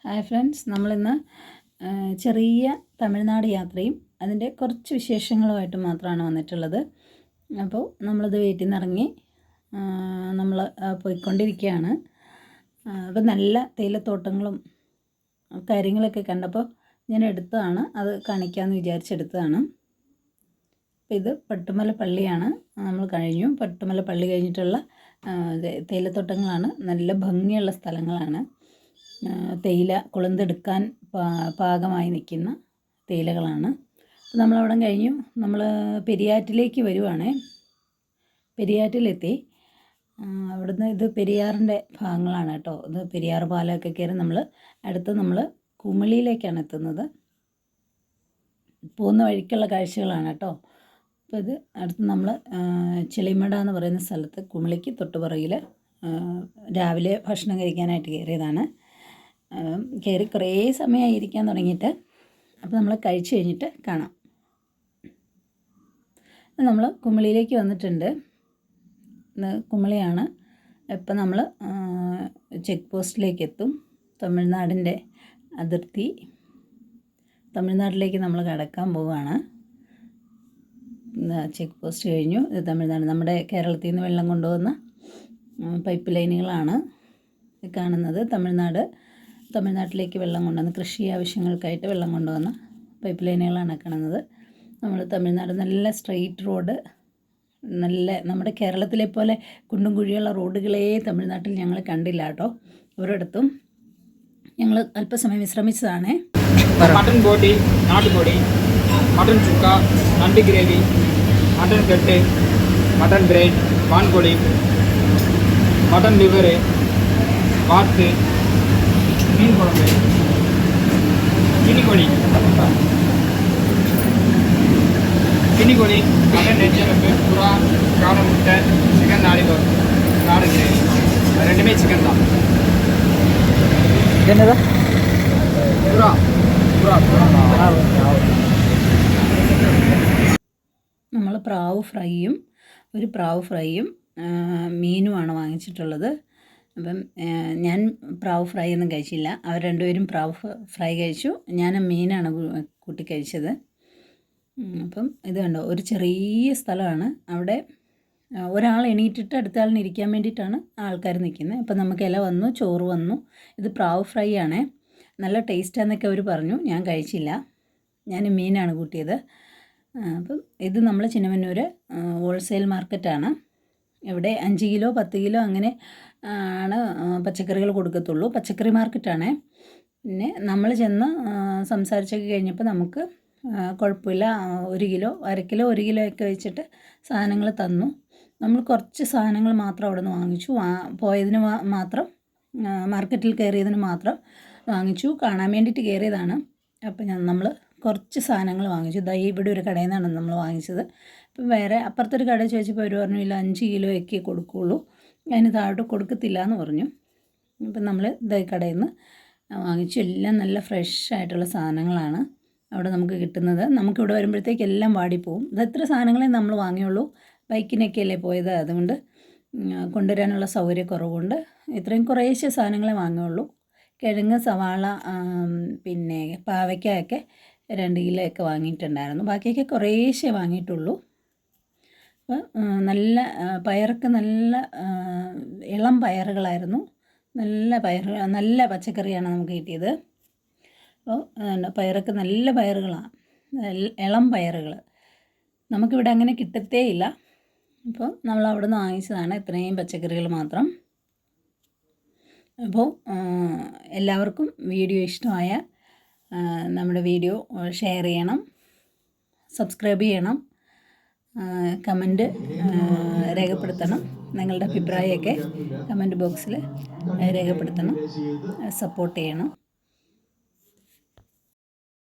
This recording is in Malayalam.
ഹായ് ഫ്രണ്ട്സ്, നമ്മളിന്ന് ചെറിയ തമിഴ്നാട് യാത്രയും അതിൻ്റെ കുറച്ച് വിശേഷങ്ങളുമായിട്ട് മാത്രമാണ് വന്നിട്ടുള്ളത്. അപ്പോൾ നമ്മളിത് വീട്ടിൽ നിന്ന് ഇറങ്ങി നമ്മൾ പോയിക്കൊണ്ടിരിക്കുകയാണ്. അപ്പോൾ നല്ല തേയിലത്തോട്ടങ്ങളും കാര്യങ്ങളൊക്കെ കണ്ടപ്പോൾ ഞാൻ എടുത്തതാണ്, അത് കാണിക്കാമെന്ന് വിചാരിച്ചെടുത്തതാണ്. അപ്പോൾ ഇത് പട്ടുമല പള്ളിയാണ്. നമ്മൾ കഴിഞ്ഞു. പട്ടുമല പള്ളി കഴിഞ്ഞിട്ടുള്ള തേയിലത്തോട്ടങ്ങളാണ്. നല്ല ഭംഗിയുള്ള സ്ഥലങ്ങളാണ്. തേയില കൊളുന്തെടുക്കാൻ പാകമായി നിൽക്കുന്ന തേയിലകളാണ്. അപ്പോൾ നമ്മളവിടെ കഴിഞ്ഞു. നമ്മൾ പെരിയാറ്റിലേക്ക് വരുവാണേ. പെരിയാറ്റിലെത്തി. അവിടുന്ന് ഇത് പെരിയാറിൻ്റെ ഭാഗങ്ങളാണ് കേട്ടോ. ഇത് പെരിയാർ പാലമൊക്കെ കയറി നമ്മൾ കുമിളിയിലേക്കാണ് എത്തുന്നത്. പോകുന്ന വഴിക്കുള്ള കാഴ്ചകളാണ് കേട്ടോ. അപ്പോൾ ഇത് അടുത്ത് നമ്മൾ ചിളിമട എന്ന് പറയുന്ന സ്ഥലത്ത് കുമിളിക്ക് തൊട്ടുപുറകിൽ രാവിലെ ഭക്ഷണം കഴിക്കാനായിട്ട് കയറിയതാണ്. കയറി കുറേ സമയമായി ഇരിക്കാൻ തുടങ്ങിയിട്ട്. അപ്പോൾ നമ്മൾ കഴിച്ച് കഴിഞ്ഞിട്ട് കാണാം. നമ്മൾ കുമിളിയിലേക്ക് വന്നിട്ടുണ്ട്. കുമിളിയാണ്. ഇപ്പം നമ്മൾ ചെക്ക് പോസ്റ്റിലേക്ക് എത്തും. തമിഴ്നാടിൻ്റെ അതിർത്തി, തമിഴ്നാട്ടിലേക്ക് നമ്മൾ കടക്കാൻ പോവുകയാണ്. ചെക്ക് പോസ്റ്റ് കഴിഞ്ഞു. ഇത് തമിഴ്നാട്, നമ്മുടെ കേരളത്തിൽ നിന്ന് വെള്ളം കൊണ്ടുപോകുന്ന പൈപ്പ് ലൈനുകളാണ് കാണുന്നത്. തമിഴ്നാട്ടിലേക്ക് വെള്ളം കൊണ്ടുവന്ന് കൃഷി ആവശ്യങ്ങൾക്കായിട്ട് വെള്ളം കൊണ്ടുവന്ന പൈപ്പ് ലൈനുകളാണ് കാണുന്നത്. നമ്മൾ തമിഴ്നാട് നല്ല സ്ട്രെയിറ്റ് റോഡ്, നല്ല നമ്മുടെ കേരളത്തിലെ പോലെ കുണ്ടും കുഴിയുള്ള റോഡുകളേ തമിഴ്നാട്ടിൽ ഞങ്ങൾ കണ്ടില്ല കേട്ടോ. ഒരിടത്തും ഞങ്ങൾ അല്പസമയം വിശ്രമിച്ചതാണ്. മട്ടൻ ബോട്ടി, നാട്ടുബോടി, മട്ടൻ ചുക്ക, നണ്ട് ഗ്രേവി, മട്ടൻ കെട്ട്, മട്ടൻ ബ്രെഡ്, വാൻകോഴി, മട്ടൻ ലിവർ, വാത്ത്, മീൻ കുഴമ്പ്, കിനിക്കോഴി, മട്ടൻ നെഞ്ചെലുമ്പ്, புறா, காடை முட்டை, சிக்கன் லாலிபாப், காடை கிரேவி, ரெண்டுமே சிக்கன் தான். என்னதா? புறா. നമ്മൾ പ്രാവ് ഫ്രൈയും മീനുമാണ് വാങ്ങിച്ചിട്ടുള്ളത്. അപ്പം ഞാൻ പ്രാവ് ഫ്രൈ ഒന്നും കഴിച്ചില്ല. അവർ രണ്ടുപേരും പ്രാവ് ഫ്രൈ കഴിച്ചു. ഞാൻ മീനാണ് കൂട്ടി കഴിച്ചത്. അപ്പം ഇത് കണ്ടോ, ഒരു ചെറിയ സ്ഥലമാണ്. അവിടെ ഒരാൾ എണീറ്റിട്ട് അടുത്ത ആളിന് ഇരിക്കാൻ വേണ്ടിയിട്ടാണ് ആൾക്കാർ നിൽക്കുന്നത്. അപ്പം നമുക്ക് ഇല വന്നു, ചോറ് വന്നു. ഇത് പ്രാവ് ഫ്രൈ ആണേ. നല്ല ടേസ്റ്റാന്നൊക്കെ അവർ പറഞ്ഞു. ഞാൻ കഴിച്ചില്ല. ഞാൻ മീനാണ് കൂട്ടിയത്. അപ്പം ഇത് നമ്മൾ ചിന്നമന്നൂർ ഹോൾസെയിൽ മാർക്കറ്റാണ്. ഇവിടെ 5 കിലോ 10 കിലോ അങ്ങനെ ആണ് പച്ചക്കറികൾ കൊടുക്കത്തുള്ളൂ. പച്ചക്കറി മാർക്കറ്റാണേ. പിന്നെ നമ്മൾ ചെന്ന് സംസാരിച്ചൊക്കെ കഴിഞ്ഞപ്പോൾ നമുക്ക് കുഴപ്പമില്ല, 1 കിലോ 1/2 കിലോ 1 കിലോ ഒക്കെ വെച്ചിട്ട് സാധനങ്ങൾ തന്നു. നമ്മൾ കുറച്ച് സാധനങ്ങൾ മാത്രം അവിടെ നിന്ന് വാങ്ങിച്ചു. പോയതിന് മാത്രം, മാർക്കറ്റിൽ കയറിയതിന് മാത്രം വാങ്ങിച്ചു. കാണാൻ വേണ്ടിയിട്ട് കയറിയതാണ്. അപ്പം നമ്മൾ കുറച്ച് സാധനങ്ങൾ വാങ്ങിച്ചു. ഇവിടെ ഒരു കടയിൽ നിന്നാണ് നമ്മൾ വാങ്ങിച്ചത്. അപ്പം വേറെ അപ്പുറത്തൊരു കട ചോദിച്ചപ്പോൾ അവർ പറഞ്ഞു, ഇല്ല 5 കിലോയൊക്കെ കൊടുക്കുകയുള്ളൂ, അതിന് താഴോട്ട് കൊടുക്കത്തില്ല എന്ന് പറഞ്ഞു. അപ്പം നമ്മൾ കടയിൽ നിന്ന് വാങ്ങിച്ചു. എല്ലാം നല്ല ഫ്രഷ് ആയിട്ടുള്ള സാധനങ്ങളാണ് അവിടെ നമുക്ക് കിട്ടുന്നത്. നമുക്കിവിടെ വരുമ്പോഴത്തേക്ക് എല്ലാം വാടിപ്പോവും. ഇതെത്ര സാധനങ്ങളെ നമ്മൾ വാങ്ങിയുള്ളൂ. ബൈക്കിനൊക്കെയല്ലേ പോയത്, അതുകൊണ്ട് കൊണ്ടുവരാനുള്ള സൗകര്യക്കുറവുകൊണ്ട് ഇത്രയും കുറേശ്ശെ സാധനങ്ങളെ വാങ്ങുകയുള്ളൂ. കിഴങ്ങ്, സവാള, പിന്നെ പാവയ്ക്കയൊക്കെ 2 കിലോ ഒക്കെ വാങ്ങിയിട്ടുണ്ടായിരുന്നു. ബാക്കിയൊക്കെ കുറേശ്ശേ വാങ്ങിയിട്ടുള്ളൂ. അപ്പോൾ നല്ല പയറൊക്കെ നല്ല ഇളം പയറുകളായിരുന്നു. നല്ല പച്ചക്കറിയാണ് നമുക്ക് കിട്ടിയത്. അപ്പോൾ പയറൊക്കെ നല്ല പയറുകളാണ്, ഇളം പയറുകൾ. നമുക്കിവിടെ അങ്ങനെ കിട്ടത്തേ ഇല്ല. അപ്പോൾ നമ്മൾ അവിടെ നിന്ന് വാങ്ങിച്ചതാണ് ഇത്രയും പച്ചക്കറികൾ മാത്രം. അപ്പോൾ എല്ലാവർക്കും വീഡിയോ ഇഷ്ടമായ നമ്മുടെ വീഡിയോ ഷെയർ ചെയ്യണം, സബ്സ്ക്രൈബ് ചെയ്യണം, കമൻറ്റ് രേഖപ്പെടുത്തണം. നിങ്ങളുടെ അഭിപ്രായമൊക്കെ കമൻറ്റ് ബോക്സിൽ രേഖപ്പെടുത്തണം, സപ്പോർട്ട് ചെയ്യണം.